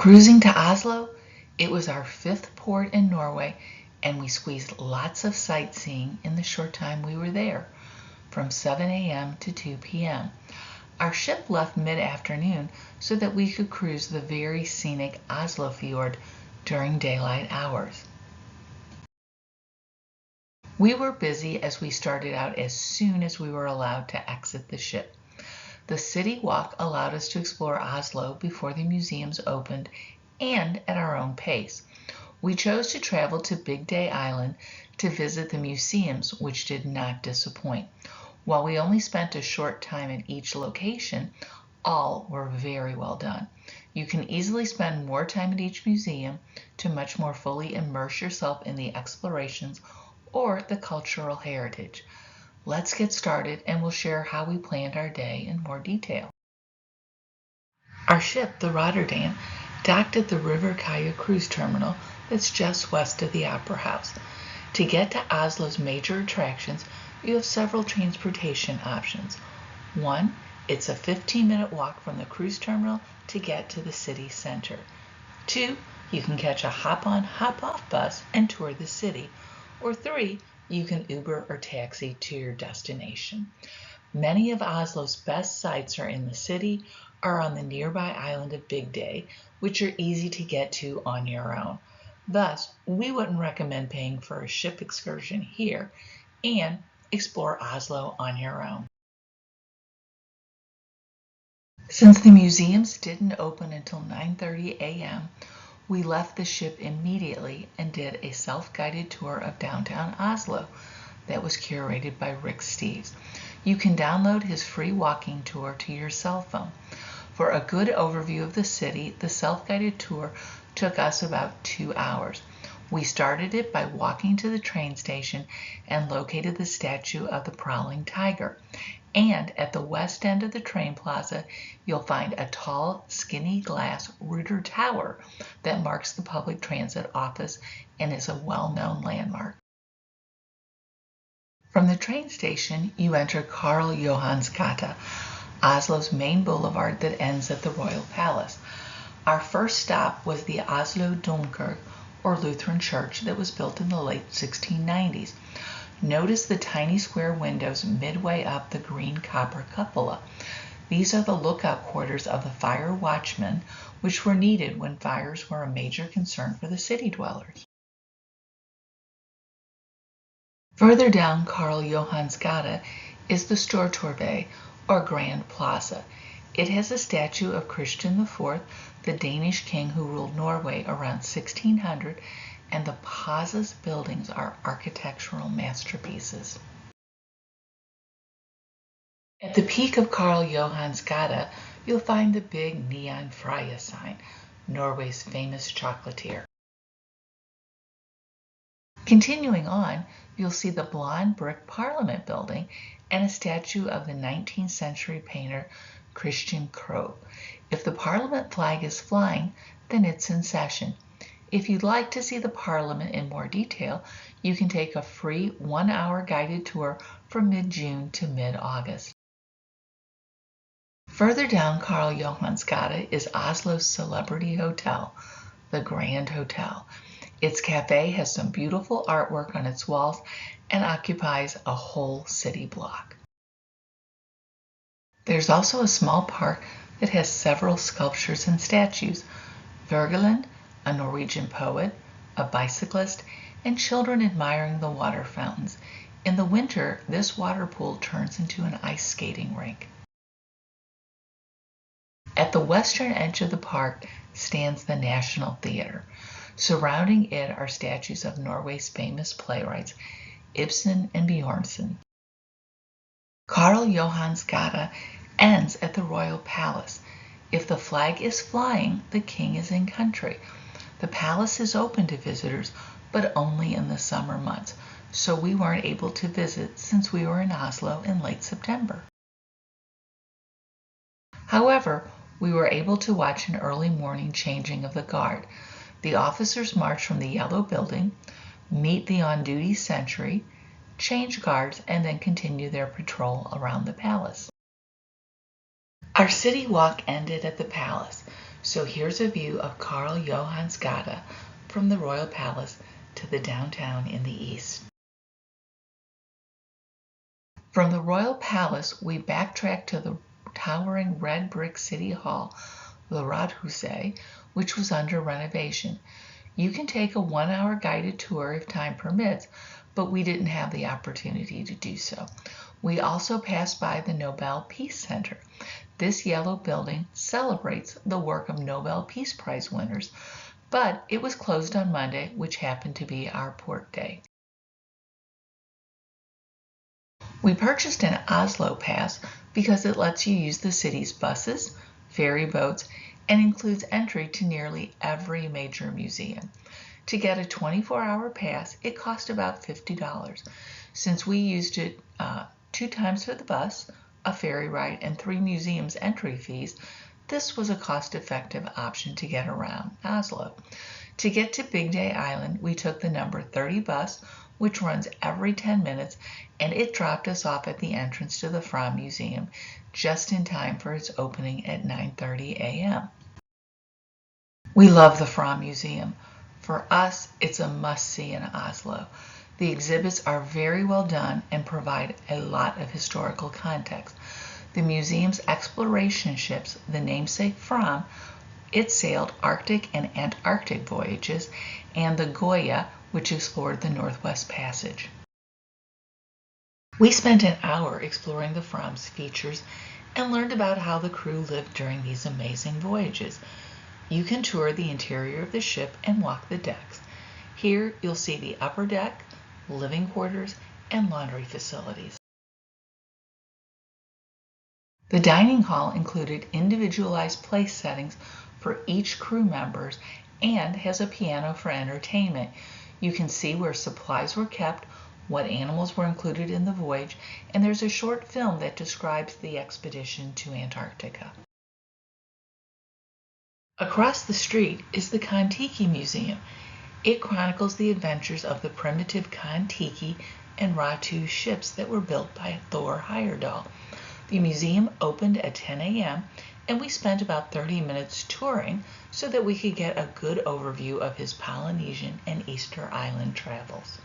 Cruising to Oslo, it was our fifth port in Norway, and we squeezed lots of sightseeing in the short time we were there, from 7 a.m. to 2 p.m. Our ship left mid-afternoon so that we could cruise the very scenic Oslo fjord during daylight hours. We were busy as we started out as soon as we were allowed to exit the ship. The city walk allowed us to explore Oslo before the museums opened and at our own pace. We chose to travel to Bygdoy Island to visit the museums, which did not disappoint. While we only spent a short time in each location, all were very well done. You can easily spend more time at each museum to much more fully immerse yourself in the explorations or the cultural heritage. Let's get started and we'll share how we planned our day in more detail. Our ship, the Rotterdam, docked at the River Kaya cruise terminal that's just west of the Opera House. To get to Oslo's major attractions, you have several transportation options. One, it's a 15-minute walk from the cruise terminal to get to the city center. Two, you can catch a hop-on, hop-off bus and tour the city. Or three, you can Uber or taxi to your destination. Many of Oslo's best sites are in the city or on the nearby island of Bygdoy, which are easy to get to on your own. Thus, we wouldn't recommend paying for a ship excursion here and explore Oslo on your own. Since the museums didn't open until 9:30 a.m., we left the ship immediately and did a self-guided tour of downtown Oslo that was curated by Rick Steves. You can download his free walking tour to your cell phone. For a good overview of the city, the self-guided tour took us about 2 hours. We started it by walking to the train station and located the statue of the prowling tiger. And at the west end of the train plaza, you'll find a tall, skinny glass Reuter Tower that marks the public transit office and is a well-known landmark. From the train station, you enter Karl Johans gate, Oslo's main boulevard that ends at the Royal Palace. Our first stop was the Oslo Domkirke, or Lutheran church, that was built in the late 1690s. Notice the tiny square windows midway up the green copper cupola. These are the lookout quarters of the fire watchmen, which were needed when fires were a major concern for the city dwellers. Further down Karl Johans gate is the Stortorvet, or Grand Plaza. It has a statue of Christian IV, the Danish king who ruled Norway around 1600, and the plaza's buildings are architectural masterpieces. At the peak of Karl Johans gate, you'll find the big neon Freia sign, Norway's famous chocolatier. Continuing on, you'll see the blonde brick Parliament building and a statue of the 19th century painter Christian Krogh. If the Parliament flag is flying, then it's in session. If you'd like to see the Parliament in more detail, you can take a free 1-hour guided tour from mid-June to mid-August. Further down Karl Johans gate is Oslo's celebrity hotel, the Grand Hotel. Its cafe has some beautiful artwork on its walls and occupies a whole city block. There's also a small park that has several sculptures and statues. Wergeland, a Norwegian poet, a bicyclist, and children admiring the water fountains. In the winter, this water pool turns into an ice skating rink. At the western edge of the park stands the National Theatre. Surrounding it are statues of Norway's famous playwrights, Ibsen and Bjørnson. Karl Johans gate ends at the Royal Palace. If the flag is flying, the king is in country. The palace is open to visitors, but only in the summer months, so we weren't able to visit since we were in Oslo in late September. However, we were able to watch an early morning changing of the guard. The officers march from the Yellow Building, meet the on-duty sentry, change guards, and then continue their patrol around the palace. Our city walk ended at the palace, So here's a view of Karl Johans gate from the Royal Palace to the downtown in the east. From the Royal Palace, we backtracked to the towering red brick City Hall, the Raadhuset, which was under renovation. You can take a 1-hour guided tour if time permits, but we didn't have the opportunity to do so. We also passed by the Nobel Peace Center. This yellow building celebrates the work of Nobel Peace Prize winners, but it was closed on Monday, which happened to be our port day. We purchased an Oslo pass because it lets you use the city's buses, ferry boats, and includes entry to nearly every major museum. To get a 24-hour pass, it cost about $50. Since we used it 2 times for the bus, a ferry ride, and 3 museums entry fees, this was a cost-effective option to get around Oslo. To get to Bygdoy Island, we took the number 30 bus, which runs every 10 minutes, and it dropped us off at the entrance to the Fram Museum just in time for its opening at 9:30 a.m. We love the Fram Museum. For us, it's a must-see in Oslo. The exhibits are very well done and provide a lot of historical context. The museum's exploration ships, the namesake Fram, it sailed Arctic and Antarctic voyages, and the Goya, which explored the Northwest Passage. We spent an hour exploring the Fram's features and learned about how the crew lived during these amazing voyages. You can tour the interior of the ship and walk the decks. Here you'll see the upper deck, living quarters, and laundry facilities. The dining hall included individualized place settings for each crew members and has a piano for entertainment. You can see where supplies were kept, what animals were included in the voyage, and there's a short film that describes the expedition to Antarctica. Across the street is the Kon Tiki Museum. It chronicles the adventures of the primitive Kon Tiki and Ratu ships that were built by Thor Heyerdahl. The museum opened at 10 a.m. and we spent about 30 minutes touring so that we could get a good overview of his Polynesian and Easter Island travels.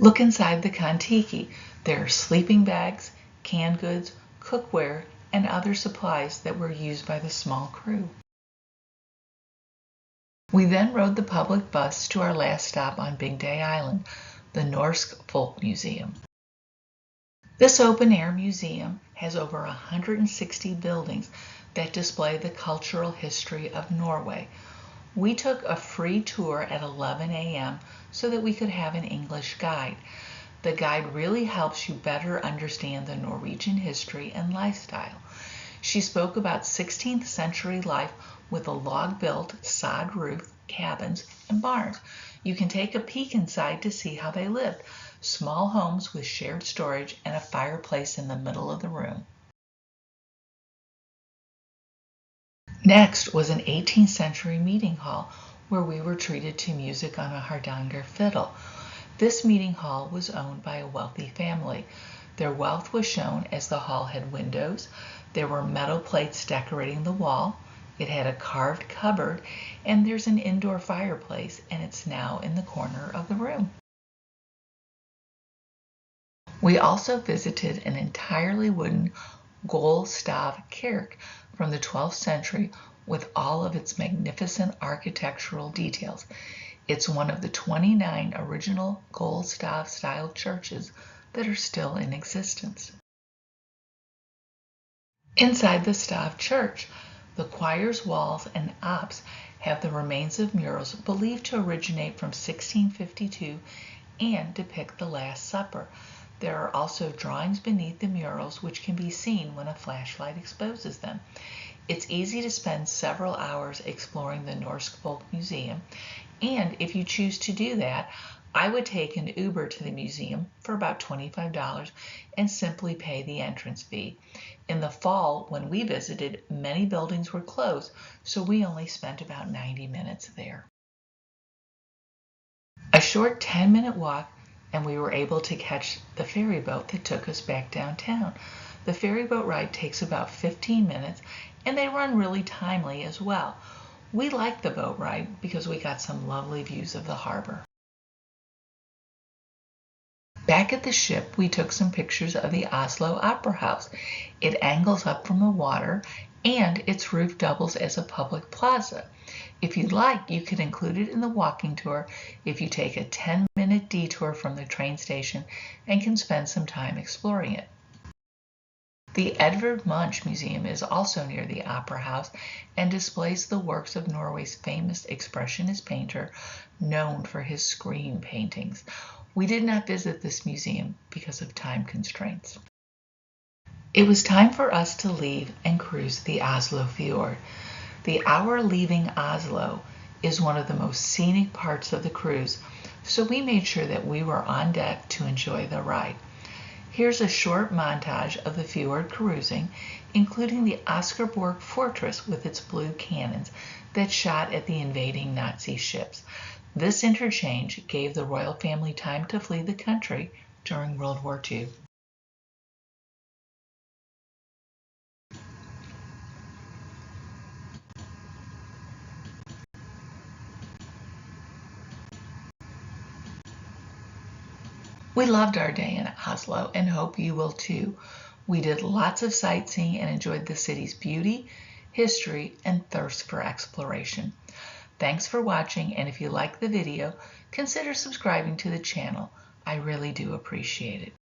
Look inside the Kon Tiki. There are sleeping bags, canned goods, cookware, and other supplies that were used by the small crew. We then rode the public bus to our last stop on Bygdoy Island, the Norsk Folk Museum. This open-air museum has over 160 buildings that display the cultural history of Norway. We took a free tour at 11 a.m. so that we could have an English guide. The guide really helps you better understand the Norwegian history and lifestyle. She spoke about 16th century life with a log-built, sod roof, cabins, and barns. You can take a peek inside to see how they lived. Small homes with shared storage and a fireplace in the middle of the room. Next was an 18th century meeting hall where we were treated to music on a hardanger fiddle. This meeting hall was owned by a wealthy family. Their wealth was shown as the hall had windows, there were metal plates decorating the wall, it had a carved cupboard, and there's an indoor fireplace, and it's now in the corner of the room. We also visited an entirely wooden Golstav kirk from the 12th century with all of its magnificent architectural details. It's one of the 29 original Golstav-style churches that are still in existence. Inside the Stav church, the choir's walls and apse have the remains of murals believed to originate from 1652 and depict the Last Supper. There are also drawings beneath the murals which can be seen when a flashlight exposes them. It's easy to spend several hours exploring the Norsk Folk Museum, and if you choose to do that, I would take an Uber to the museum for about $25 and simply pay the entrance fee. In the fall, when we visited, many buildings were closed, so we only spent about 90 minutes there. A short 10-minute walk, and we were able to catch the ferry boat that took us back downtown. The ferry boat ride takes about 15 minutes, and they run really timely as well. We liked the boat ride because we got some lovely views of the harbor. Back at the ship, we took some pictures of the Oslo Opera House. It angles up from the water, and its roof doubles as a public plaza. If you'd like, you could include it in the walking tour if you take a 10-minute detour from the train station and can spend some time exploring it. The Edvard Munch Museum is also near the Opera House and displays the works of Norway's famous expressionist painter, known for his screen paintings. We did not visit this museum because of time constraints. It was time for us to leave and cruise the Oslo Fjord. The hour leaving Oslo is one of the most scenic parts of the cruise, so we made sure that we were on deck to enjoy the ride. Here's a short montage of the fjord cruising, including the Oscarborg fortress with its blue cannons that shot at the invading Nazi ships. This interchange gave the royal family time to flee the country during World War II. We loved our day in Oslo and hope you will too. We did lots of sightseeing and enjoyed the city's beauty, history, and thirst for exploration. Thanks for watching, and if you like the video, consider subscribing to the channel. I really do appreciate it.